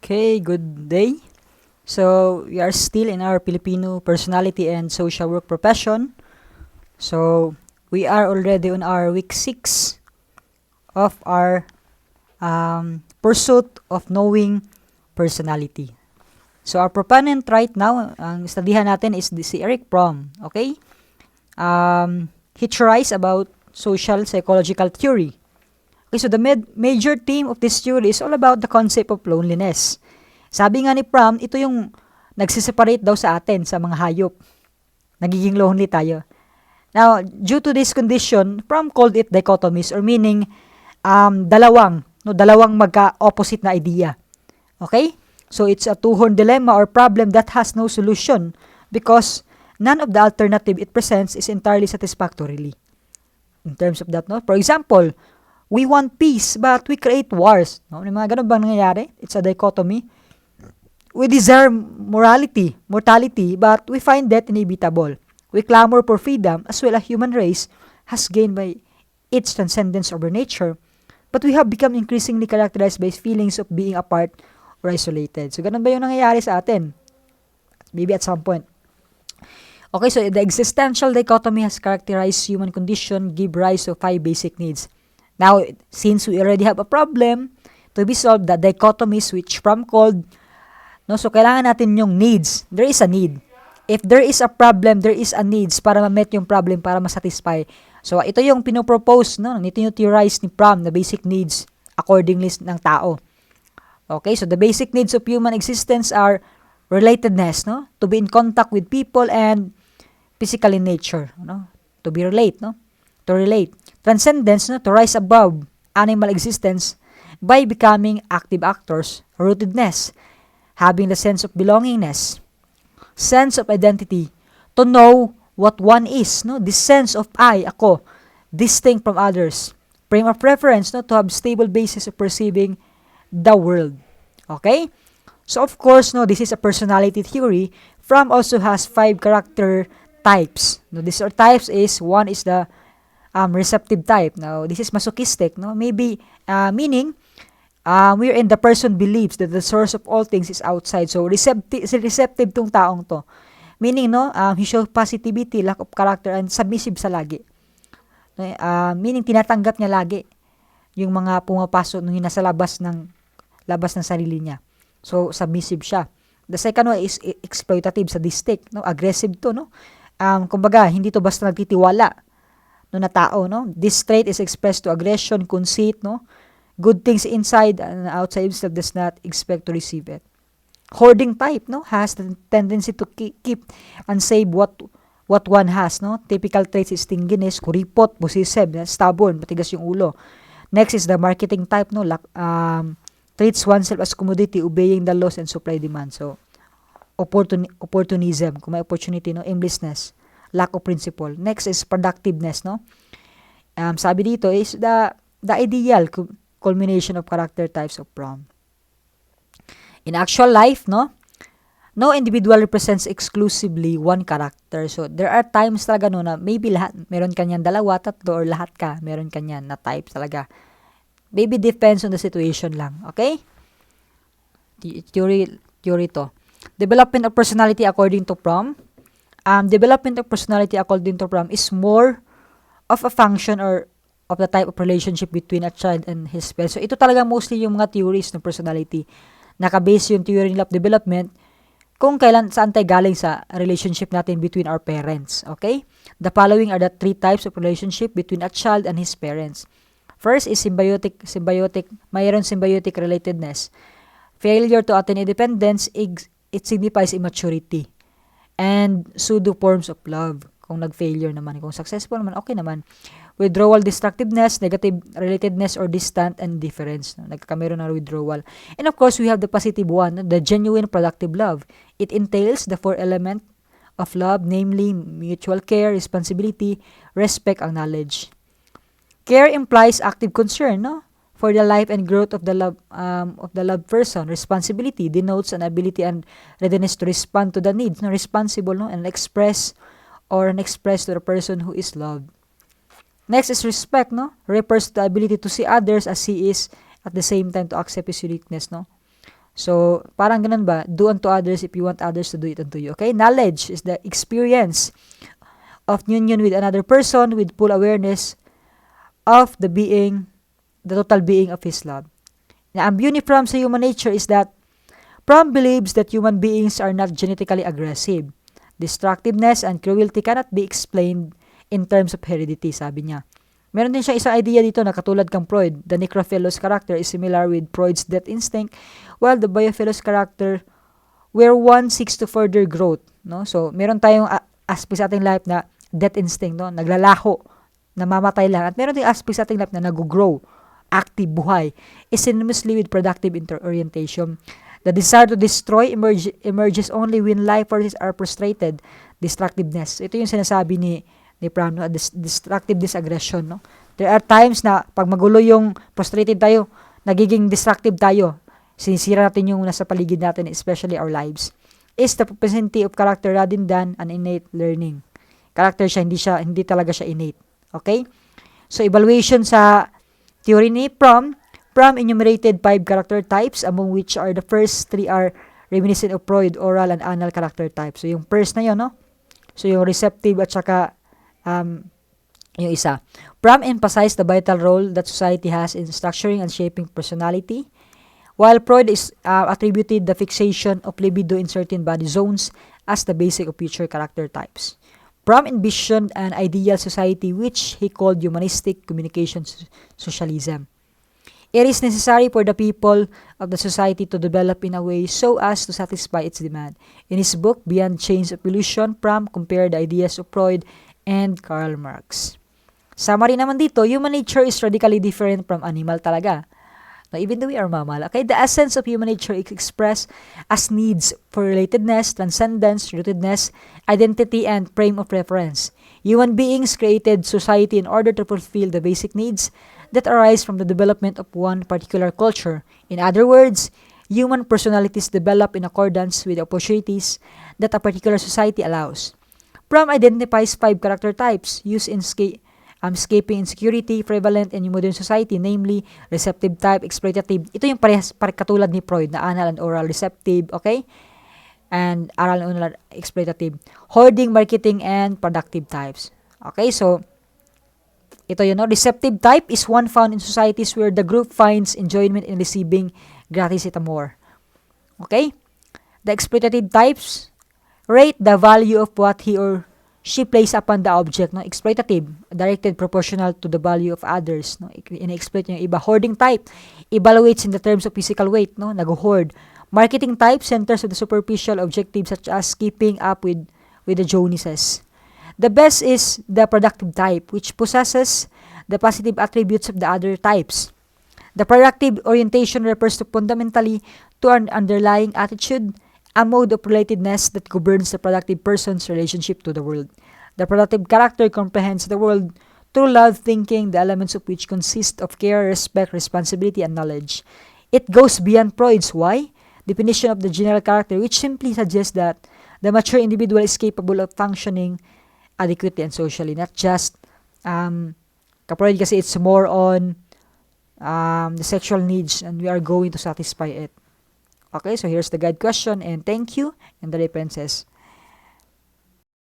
Okay, good day. So, we are still in our Filipino personality and social work profession. So, we are already on our week 6 of our pursuit of knowing personality. So, our proponent right now, ang studihan natin is si Erick Fromm. Okay? He theorized about social psychological theory. Okay, so the major theme of this theory is all about the concept of loneliness. Sabi nga ni Fromm, ito yung nagsiseparate daw sa atin, sa mga hayop. Nagiging lonely tayo. Now, due to this condition, Fromm called it dichotomies or meaning dalawang magka-opposite na idea. Okay? So, it's a two-horn dilemma or problem that has no solution because none of the alternative it presents is entirely satisfactorily. In terms of that, no? For example, we want peace but we create wars. No? May mga ganun bang nangyayari? It's a dichotomy. We desire mortality, but we find that inevitable. We clamor for freedom as well as human race has gained by its transcendence over nature, but we have become increasingly characterized by feelings of being apart or isolated. So, ganun ba yung nangyayari sa atin? Maybe at some point. Okay, so the existential dichotomy has characterized human condition, give rise to 5 basic needs. Now, since we already have a problem to be solved, the dichotomies which Fromm called, no, so kailangan natin yung needs. There is a need. If there is a problem, there is a needs para ma-met yung problem, para ma-satisfy. So, ito yung pinopropose, no? Ito yung theorize ni Fromm, na basic needs accordingly ng tao. Okay, so the basic needs of human existence are relatedness, no? To be in contact with people and physical in nature, no? To be relate, no? To relate. Transcendence, no? To rise above animal existence by becoming active actors. Rootedness, having the sense of belongingness, sense of identity, to know what one is, no? This sense of I, ako, distinct from others. Frame of reference, no? To have stable basis of perceiving the world. Okay? So, of course, no, this is a personality theory. Fromm also has 5 character types. No, these are types is, one is the receptive type. Now, this is masochistic, no? Maybe, meaning, wherein the person believes that the source of all things is outside. So, receptive tong taong to. Meaning, no, he shows positivity, lack of character, and submissive sa lagi. Meaning, tinatanggap niya lagi yung mga pumapasok nung nasa labas ng sarili niya. So, submissive siya. The second one is exploitative, sadistic, no? Aggressive to, no? Kumbaga, hindi to basta nagtitiwala no na tao, no? This trait is expressed to aggression, conceit, no? Good things inside and outside himself does not expect to receive it. Hoarding type, no? Has the tendency to keep and save what one has, no? Typical traits is stinginess, kuripot, possessive, stubborn, matigas yung ulo. Next is the marketing type, no? Treats oneself as commodity, obeying the laws and supply demand. So, opportunism, kung may opportunity, no? Aimlessness, lack of principle. Next is productiveness, no? Sabi dito is the ideal culmination of character types of Fromm. In actual life, no individual represents exclusively one character. So, there are times talaga no na maybe meron kanyan 2, 3, or lahat meron kanyan na type talaga. Maybe depends on the situation lang. Okay? Theory to. Development of personality according to Fromm. Development of personality according to Fromm is more of a function or of the type of relationship between a child and his parents. So, ito talaga mostly yung mga theories ng personality. Nakabase yung theory of development kung saan tayo galing sa relationship natin between our parents. Okay? The following are the 3 types of relationship between a child and his parents. First is symbiotic, mayroon symbiotic relatedness. Failure to attain independence, it signifies immaturity. And pseudo forms of love. Kung nag-failure naman, kung successful naman, okay naman. Withdrawal, destructiveness, negative relatedness, or distant and indifference. Nagkakameron ng withdrawal. And of course, we have the positive one, the genuine productive love. It entails the 4 elements of love, namely mutual care, responsibility, respect, and knowledge. Care implies active concern, no? For the life and growth of the loved person. Responsibility denotes an ability and readiness to respond to the needs, no? Responsible, no? And express to the person who is loved. Next is respect, no? Refers to the ability to see others as he is, at the same time to accept his uniqueness, no? So, parang ganun ba? Do unto others if you want others to do it unto you. Okay? Knowledge is the experience of union with another person with full awareness of the total being of his love. Now, ang beauty from sa human nature is that Fromm believes that human beings are not genetically aggressive. Destructiveness and cruelty cannot be explained in terms of heredity, sabi niya. Meron din siya isang idea dito na katulad kang Freud, the necrophilus character is similar with Freud's death instinct, while the biophilus character where one seeks to further growth. No? So, meron tayong aspect sa ating life na death instinct, no? Naglalaho, namamatay lang. At meron din aspect sa ating life na nag-grow, active, buhay, is synonymously with productive orientation. The desire to destroy emerges only when life forces are frustrated. Destructiveness. Ito yung sinasabi ni Fromm, no? Destructive disaggression. No? There are times na pag magulo yung frustrated tayo, nagiging destructive tayo. Sinisira natin yung nasa paligid natin, especially our lives. Is the propensity of character rather than an innate learning. Character siya, hindi talaga siya innate. Okay? So, evaluation sa theory ni Fromm enumerated 5 character types, among which are the first 3 are reminiscent of Freud, oral, and anal character types. So, yung first na yun, no? So, yung receptive at saka yung isa. Fromm emphasized the vital role that society has in structuring and shaping personality, while Freud is attributed the fixation of libido in certain body zones as the basic of future character types. Fromm envisioned an ideal society which he called humanistic communication socialism. It is necessary for the people of the society to develop in a way so as to satisfy its demand. In his book, Beyond Chains of Illusion, Fromm compared the ideas of Freud and Karl Marx. Summary naman dito, human nature is radically different from animal talaga. Now, even though we are mammal, okay, the essence of human nature is expressed as needs for relatedness, transcendence, rootedness, identity, and frame of reference. Human beings created society in order to fulfill the basic needs that arise from the development of one particular culture. In other words, human personalities develop in accordance with the opportunities that a particular society allows. Fromm identifies 5 character types used in escaping insecurity prevalent in modern society, namely receptive type, exploitative. Ito yung parehas katulad ni Freud na anal and oral, receptive, okay? And oral and oral, exploitative. Hoarding, marketing, and productive types. Okay, so ito yun, no? Receptive type is one found in societies where the group finds enjoyment in receiving gratis et more. Okay? The exploitative types rate the value of what he or she plays upon the object. No? Exploitative, directed proportional to the value of others. No? In-exploit yung iba. Hoarding type, evaluates in the terms of physical weight. No? Nag-hoard. Marketing type centers on the superficial objectives such as keeping up with the Joneses. The best is the productive type, which possesses the positive attributes of the other types. The productive orientation refers to fundamentally to an underlying attitude, a mode of relatedness that governs the productive person's relationship to the world. The productive character comprehends the world through love thinking, the elements of which consist of care, respect, responsibility, and knowledge. It goes beyond Freud's why definition of the general character, which simply suggests that the mature individual is capable of functioning adequately and socially, not just Freud kasi it's more on the sexual needs and we are going to satisfy it. Okay, so here's the guide question and thank you and the references.